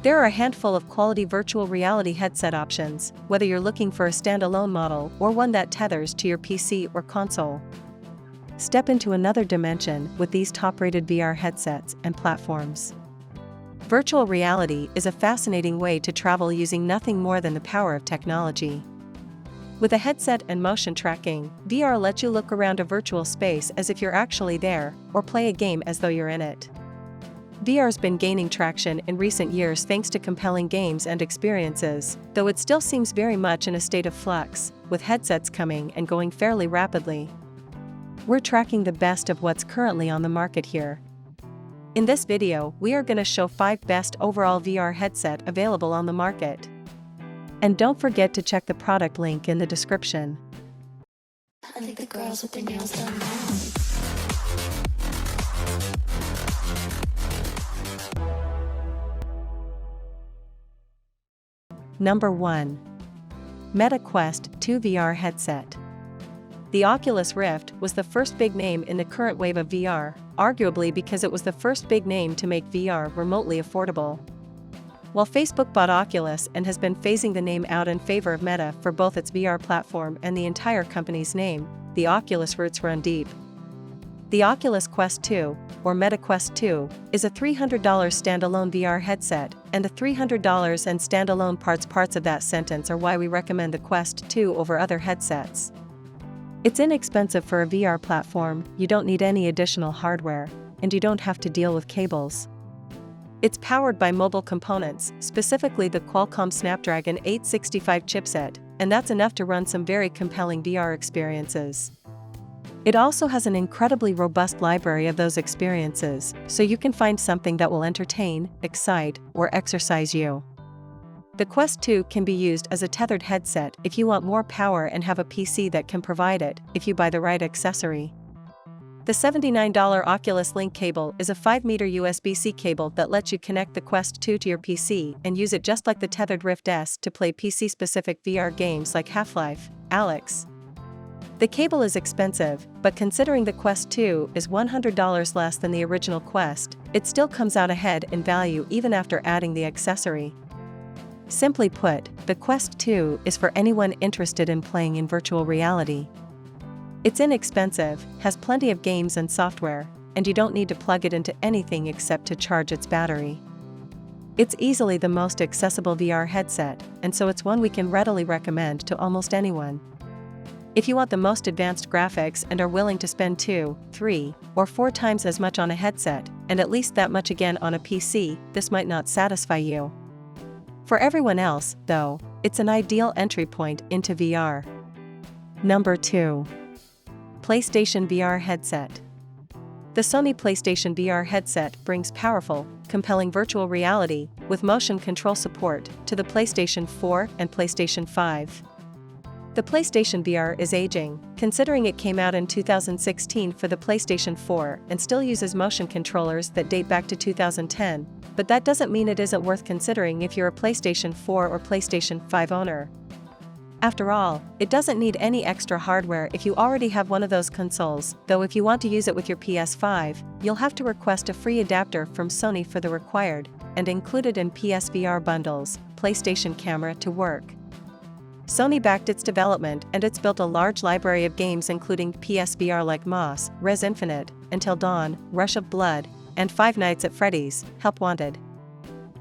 There are a handful of quality virtual reality headset options, whether you're looking for a standalone model or one that tethers to your PC or console. Step into another dimension with these top-rated VR headsets and platforms. Virtual reality is a fascinating way to travel using nothing more than the power of technology. With a headset and motion tracking, VR lets you look around a virtual space as if you're actually there, or play a game as though you're in it. VR's been gaining traction in recent years thanks to compelling games and experiences, though it still seems very much in a state of flux, with headsets coming and going fairly rapidly. We're tracking the best of what's currently on the market here. In this video, we are going to show 5 best overall VR headset available on the market. And don't forget to check the product link in the description. I think the girls with their nails done now. Number 1. Meta Quest 2 VR Headset. The Oculus Rift was the first big name in the current wave of VR, arguably because it was the first big name to make VR remotely affordable. While Facebook bought Oculus and has been phasing the name out in favor of Meta for both its VR platform and the entire company's name, the Oculus roots run deep. The Oculus Quest 2, or Meta Quest 2, is a $300 standalone VR headset, and the $300 and standalone parts of that sentence are why we recommend the Quest 2 over other headsets. It's inexpensive for a VR platform, you don't need any additional hardware, and you don't have to deal with cables. It's powered by mobile components, specifically the Qualcomm Snapdragon 865 chipset, and that's enough to run some very compelling VR experiences. It also has an incredibly robust library of those experiences, so you can find something that will entertain, excite, or exercise you. The Quest 2 can be used as a tethered headset if you want more power and have a PC that can provide it, if you buy the right accessory. The $79 Oculus Link cable is a 5-meter USB-C cable that lets you connect the Quest 2 to your PC and use it just like the tethered Rift S to play PC-specific VR games like Half-Life, Alyx. The cable is expensive, but considering the Quest 2 is $100 less than the original Quest, it still comes out ahead in value even after adding the accessory. Simply put, the Quest 2 is for anyone interested in playing in virtual reality. It's inexpensive, has plenty of games and software, and you don't need to plug it into anything except to charge its battery. It's easily the most accessible VR headset, and so it's one we can readily recommend to almost anyone. If you want the most advanced graphics and are willing to spend 2, 3, or 4 times as much on a headset, and at least that much again on a PC, this might not satisfy you. For everyone else, though, it's an ideal entry point into VR. Number 2. PlayStation VR Headset. The Sony PlayStation VR headset brings powerful, compelling virtual reality, with motion control support, to the PlayStation 4 and PlayStation 5. The PlayStation VR is aging, considering it came out in 2016 for the PlayStation 4 and still uses motion controllers that date back to 2010, but that doesn't mean it isn't worth considering if you're a PlayStation 4 or PlayStation 5 owner. After all, it doesn't need any extra hardware if you already have one of those consoles, though if you want to use it with your PS5, you'll have to request a free adapter from Sony for the required, and included in PSVR bundles, PlayStation Camera to work. Sony backed its development and it's built a large library of games including PSVR like Moss, Res Infinite, Until Dawn, Rush of Blood, and Five Nights at Freddy's, Help Wanted.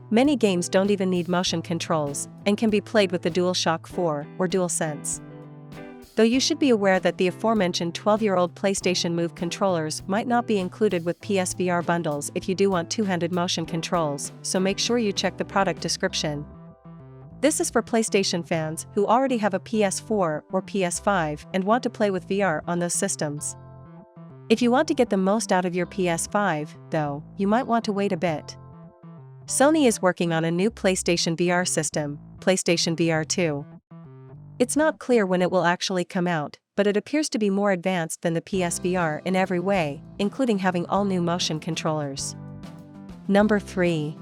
Many games don't even need motion controls, and can be played with the DualShock 4 or DualSense. Though you should be aware that the aforementioned 12-year-old PlayStation Move controllers might not be included with PSVR bundles if you do want two-handed motion controls, so make sure you check the product description. This is for PlayStation fans who already have a PS4 or PS5 and want to play with VR on those systems. If you want to get the most out of your PS5, though, you might want to wait a bit. Sony is working on a new PlayStation VR system, PlayStation VR 2. It's not clear when it will actually come out, but it appears to be more advanced than the PSVR in every way, including having all new motion controllers. Number 3.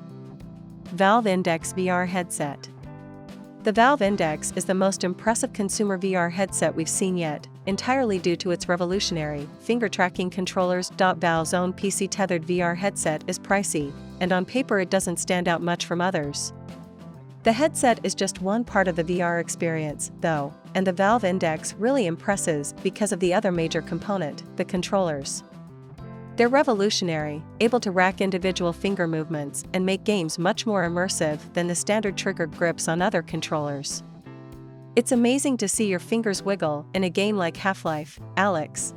Valve Index VR Headset. The Valve Index is the most impressive consumer VR headset we've seen yet, entirely due to its revolutionary finger tracking controllers. Valve's own PC-tethered VR headset is pricey, and on paper it doesn't stand out much from others. The headset is just one part of the VR experience, though, and the Valve Index really impresses because of the other major component, the controllers. They're revolutionary, able to rack individual finger movements and make games much more immersive than the standard trigger grips on other controllers. It's amazing to see your fingers wiggle in a game like Half-Life, Alyx.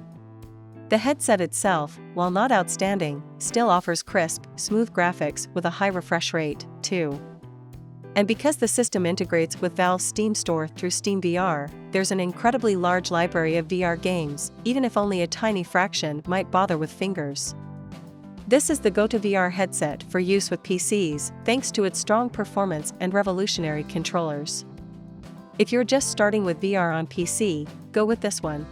The headset itself, while not outstanding, still offers crisp, smooth graphics with a high refresh rate, too. And because the system integrates with Valve's Steam store through Steam VR, there's an incredibly large library of VR games, even if only a tiny fraction might bother with fingers. This is the go-to VR headset for use with PCs, thanks to its strong performance and revolutionary controllers. If you're just starting with VR on PC, go with this one.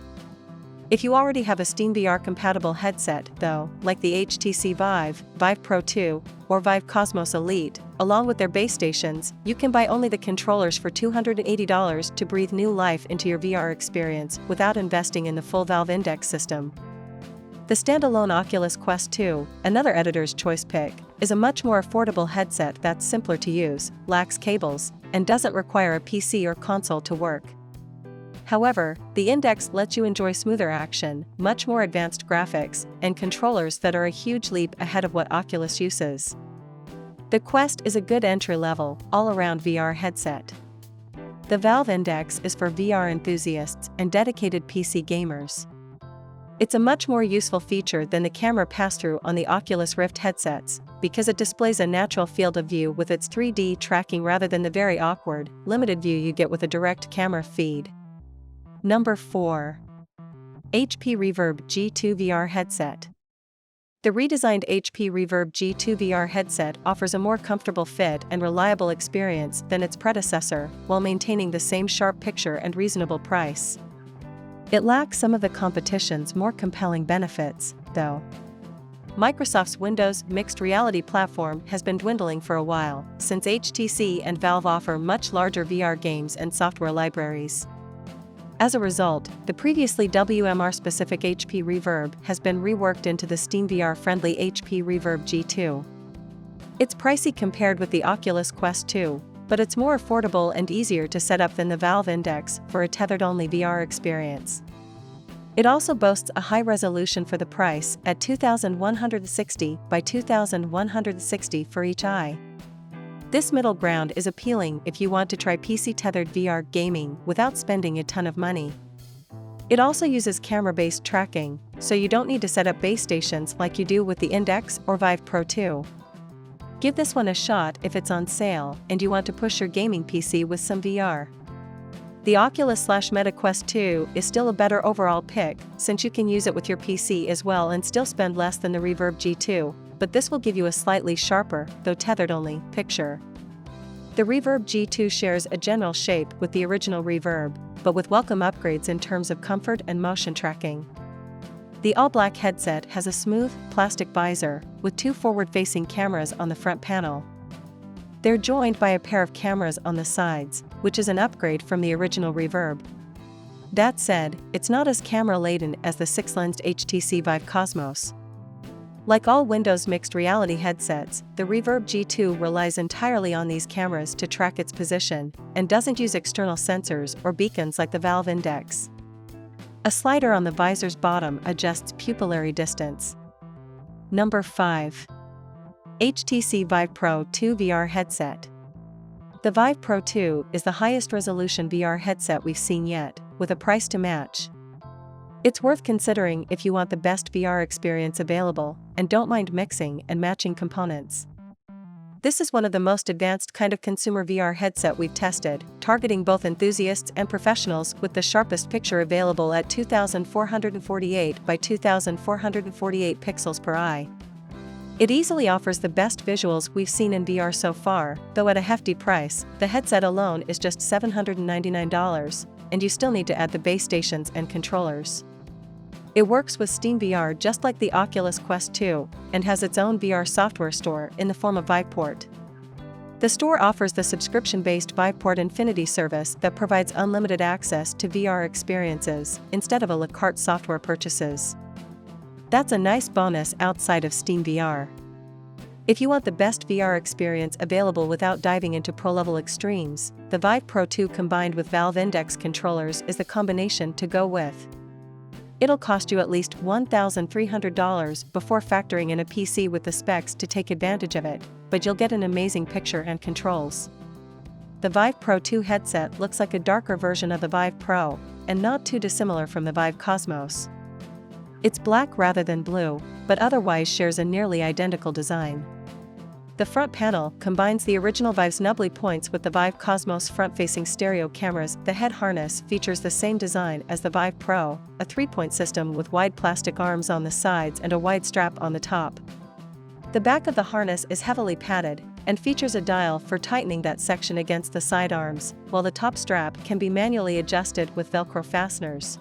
If you already have a Steam VR-compatible headset, though, like the HTC VIVE Pro 2, or VIVE Cosmos Elite, along with their base stations, you can buy only the controllers for $280 to breathe new life into your VR experience without investing in the full Valve Index system. The standalone Oculus Quest 2, another editor's choice pick, is a much more affordable headset that's simpler to use, lacks cables, and doesn't require a PC or console to work. However, the Index lets you enjoy smoother action, much more advanced graphics, and controllers that are a huge leap ahead of what Oculus uses. The Quest is a good entry-level, all-around VR headset. The Valve Index is for VR enthusiasts and dedicated PC gamers. It's a much more useful feature than the camera pass-through on the Oculus Rift headsets, because it displays a natural field of view with its 3D tracking rather than the very awkward, limited view you get with a direct camera feed. Number 4. HP Reverb G2 VR Headset. The redesigned HP Reverb G2 VR headset offers a more comfortable fit and reliable experience than its predecessor, while maintaining the same sharp picture and reasonable price. It lacks some of the competition's more compelling benefits, though. Microsoft's Windows mixed reality platform has been dwindling for a while, since HTC and Valve offer much larger VR games and software libraries. As a result, the previously WMR-specific HP Reverb has been reworked into the Steam VR-friendly HP Reverb G2. It's pricey compared with the Oculus Quest 2, but it's more affordable and easier to set up than the Valve Index for a tethered-only VR experience. It also boasts a high resolution for the price at 2160 by 2160 for each eye. This middle ground is appealing if you want to try PC-tethered VR gaming without spending a ton of money. It also uses camera-based tracking, so you don't need to set up base stations like you do with the Index or VIVE Pro 2. Give this one a shot if it's on sale and you want to push your gaming PC with some VR. The Oculus/Meta Quest 2 is still a better overall pick, since you can use it with your PC as well and still spend less than the Reverb G2, but this will give you a slightly sharper, though tethered-only, picture. The Reverb G2 shares a general shape with the original Reverb, but with welcome upgrades in terms of comfort and motion tracking. The all-black headset has a smooth, plastic visor, with 2 forward-facing cameras on the front panel. They're joined by a pair of cameras on the sides, which is an upgrade from the original Reverb. That said, it's not as camera-laden as the 6-lensed HTC VIVE Cosmos. Like all Windows mixed reality headsets, the Reverb G2 relies entirely on these cameras to track its position, and doesn't use external sensors or beacons like the Valve Index. A slider on the visor's bottom adjusts pupillary distance. Number 5. HTC VIVE Pro 2 VR Headset. The VIVE Pro 2 is the highest resolution VR headset we've seen yet, with a price to match. It's worth considering if you want the best VR experience available, and don't mind mixing and matching components. This is one of the most advanced kind of consumer VR headset we've tested, targeting both enthusiasts and professionals with the sharpest picture available at 2448 by 2448 pixels per eye. It easily offers the best visuals we've seen in VR so far, though at a hefty price. The headset alone is just $799, and you still need to add the base stations and controllers. It works with Steam VR just like the Oculus Quest 2, and has its own VR software store in the form of Viveport. The store offers the subscription-based Viveport Infinity service that provides unlimited access to VR experiences, instead of a la carte software purchases. That's a nice bonus outside of Steam VR. If you want the best VR experience available without diving into pro-level extremes, the VIVE Pro 2 combined with Valve Index controllers is the combination to go with. It'll cost you at least $1,300 before factoring in a PC with the specs to take advantage of it, but you'll get an amazing picture and controls. The VIVE Pro 2 headset looks like a darker version of the VIVE Pro, and not too dissimilar from the VIVE Cosmos. It's black rather than blue, but otherwise shares a nearly identical design. The front panel combines the original VIVE's nubbly points with the VIVE Cosmos front-facing stereo cameras. The head harness features the same design as the VIVE Pro, a 3-point system with wide plastic arms on the sides and a wide strap on the top. The back of the harness is heavily padded, and features a dial for tightening that section against the side arms, while the top strap can be manually adjusted with Velcro fasteners.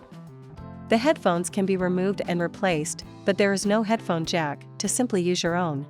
The headphones can be removed and replaced, but there is no headphone jack to simply use your own.